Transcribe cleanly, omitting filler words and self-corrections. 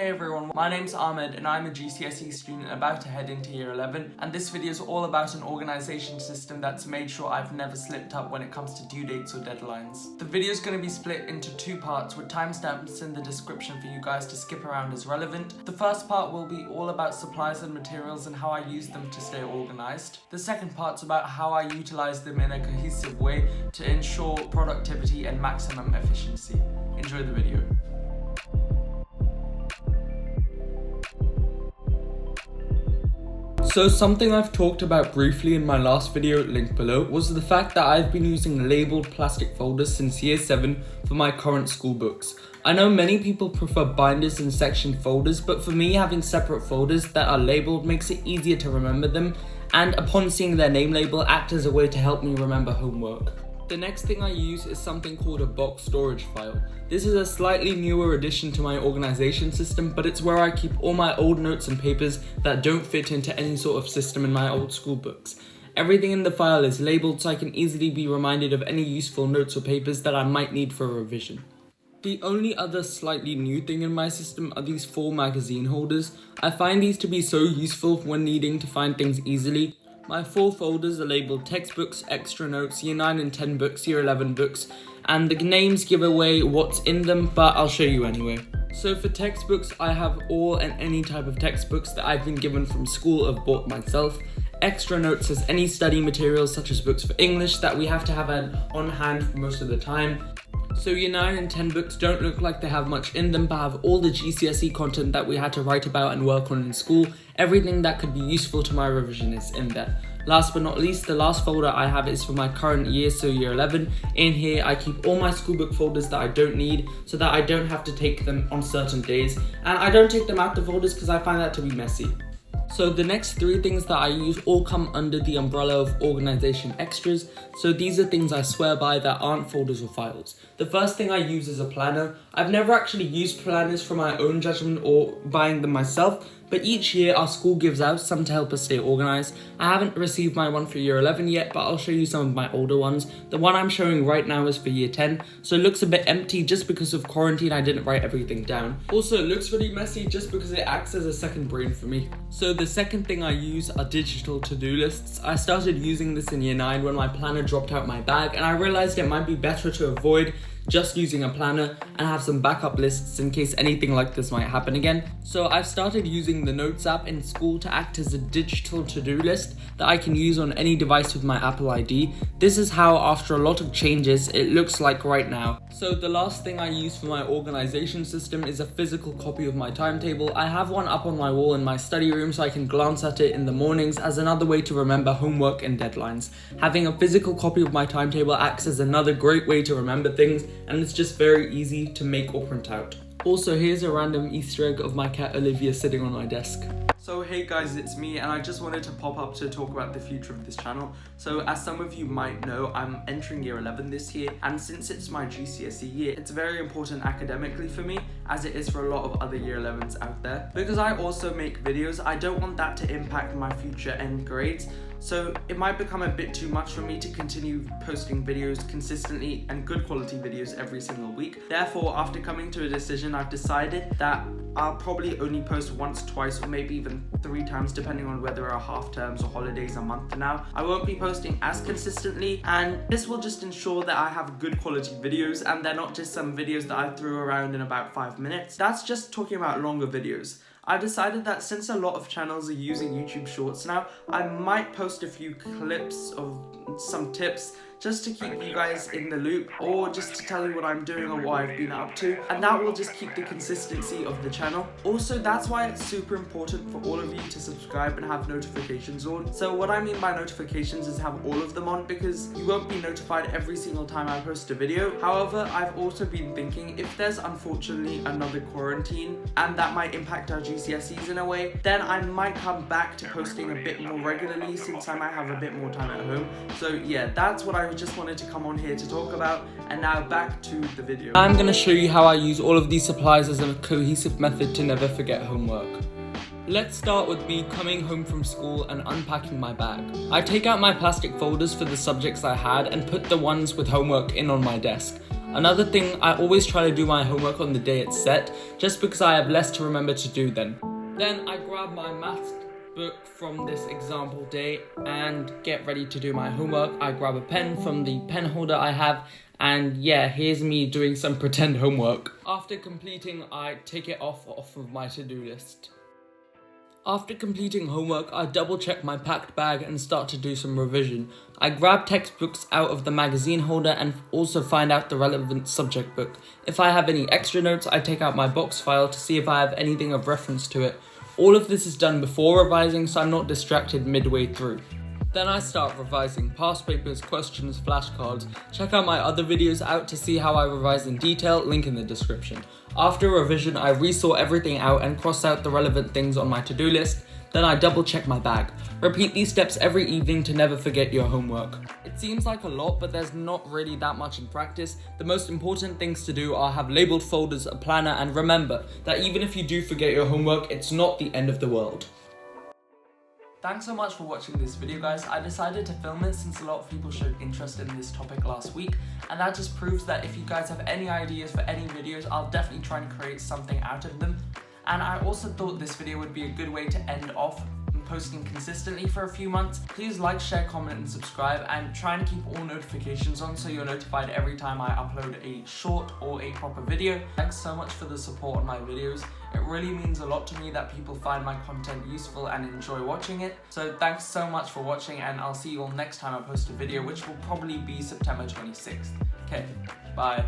Hey everyone, my name's Ahmed and I'm a GCSE student about to head into year 11, and this video is all about an organisation system that's made sure I've never slipped up when it comes to due dates or deadlines. The video is going to be split into two parts with timestamps in the description for you guys to skip around as relevant. The first part will be all about supplies and materials and how I use them to stay organised. The second part's about how I utilise them in a cohesive way to ensure productivity and maximum efficiency. Enjoy the video. So something I've talked about briefly in my last video, linked below, was the fact that I've been using labelled plastic folders since year 7 for my current school books. I know many people prefer binders and section folders, but for me having separate folders that are labelled makes it easier to remember them, and upon seeing their name label act as a way to help me remember homework. The next thing I use is something called a box storage file. This is a slightly newer addition to my organisation system, but it's where I keep all my old notes and papers that don't fit into any sort of system in my old school books. Everything in the file is labelled so I can easily be reminded of any useful notes or papers that I might need for a revision. The only other slightly new thing in my system are these 4 magazine holders. I find these to be so useful when needing to find things easily. My 4 folders are labelled textbooks, extra notes, year 9 and 10 books, year 11 books, and the names give away what's in them, but I'll show you anyway. So for textbooks, I have all and any type of textbooks that I've been given from school or bought myself. Extra notes has any study materials such as books for English that we have to have on hand for most of the time. So year 9 and 10 books don't look like they have much in them, but have all the GCSE content that we had to write about and work on in school. Everything that could be useful to my revision is in there. Last but not least, the last folder I have is for my current year, so year 11. In here, I keep all my schoolbook folders that I don't need, so that I don't have to take them on certain days. And I don't take them out the folders because I find that to be messy. So the next 3 things that I use all come under the umbrella of organisation extras. So these are things I swear by that aren't folders or files. The first thing I use is a planner. I've never actually used planners for my own judgment or buying them myself, but each year our school gives out some to help us stay organised. I haven't received my one for year 11 yet, but I'll show you some of my older ones. The one I'm showing right now is for year 10, so it looks a bit empty just because of quarantine. I didn't write everything down. Also, it looks really messy just because it acts as a second brain for me. So the second thing I use are digital to-do lists. I started using this in year 9 when my planner dropped out my bag, and I realised it might be better to avoid just using a planner and have some backup lists in case anything like this might happen again. So I've started using the Notes app in school to act as a digital to-do list that I can use on any device with my Apple ID. This is how, after a lot of changes, it looks like right now. So the last thing I use for my organisation system is a physical copy of my timetable. I have one up on my wall in my study room so I can glance at it in the mornings as another way to remember homework and deadlines. Having a physical copy of my timetable acts as another great way to remember things, and it's just very easy to make or print out. Also, here's a random Easter egg of my cat Olivia sitting on my desk. So hey guys, it's me, and I just wanted to pop up to talk about the future of this channel. So as some of you might know, I'm entering year 11 this year, and since it's my GCSE year, it's very important academically for me, as it is for a lot of other year 11s out there. Because I also make videos, I don't want that to impact my future end grades. So it might become a bit too much for me to continue posting videos consistently and good quality videos every single week. Therefore, after coming to a decision, I've decided that I'll probably only post once, twice, or maybe even 3 times depending on whether there are half terms or holidays a month now. I won't be posting as consistently, and this will just ensure that I have good quality videos and they're not just some videos that I threw around in about 5 minutes. That's just talking about longer videos. I decided that since a lot of channels are using YouTube Shorts now, I might post a few clips of some tips just to keep you guys in the loop, or just to tell you what I'm doing or what I've been up to, and that will just keep the consistency of the channel. Also, that's why it's super important for all of you to subscribe and have notifications on. So what I mean by notifications is have all of them on, because you won't be notified every single time I post a video. However, I've also been thinking, if there's unfortunately another quarantine and that might impact our GCSEs in a way, then I might come back to posting a bit more regularly since I might have a bit more time at home. So yeah, that's what I just wanted to come on here to talk about, and now back to the video. I'm going to show you how I use all of these supplies as a cohesive method to never forget homework. Let's start with me coming home from school and unpacking my bag. I take out my plastic folders for the subjects I had and put the ones with homework in on my desk. Another thing, I always try to do my homework on the day it's set, just because I have less to remember to do then. Then I grab my maths book from this example day and get ready to do my homework. I grab a pen from the pen holder I have, and yeah, here's me doing some pretend homework. After completing, I take it off of my to-do list. After completing homework, I double check my packed bag and start to do some revision. I grab textbooks out of the magazine holder and also find out the relevant subject book. If I have any extra notes, I take out my box file to see if I have anything of reference to it. All of this is done before revising, so I'm not distracted midway through. Then I start revising past papers, questions, flashcards. Check out my other videos out to see how I revise in detail, link in the description. After revision, I resort everything out and cross out the relevant things on my to-do list. Then I double check my bag. Repeat these steps every evening to never forget your homework. It seems like a lot, but there's not really that much in practice. The most important things to do are have labeled folders, a planner, and remember that even if you do forget your homework, it's not the end of the world. Thanks so much for watching this video, guys. I decided to film it since a lot of people showed interest in this topic last week, and that just proves that if you guys have any ideas for any videos, I'll definitely try and create something out of them. And I also thought this video would be a good way to end off posting consistently for a few months. Please like, share, comment, and subscribe, and try and keep all notifications on so you're notified every time I upload a short or a proper video. Thanks so much for the support on my videos. It really means a lot to me that people find my content useful and enjoy watching it. So thanks so much for watching, and I'll see you all next time I post a video, which will probably be September 26th. Okay, bye.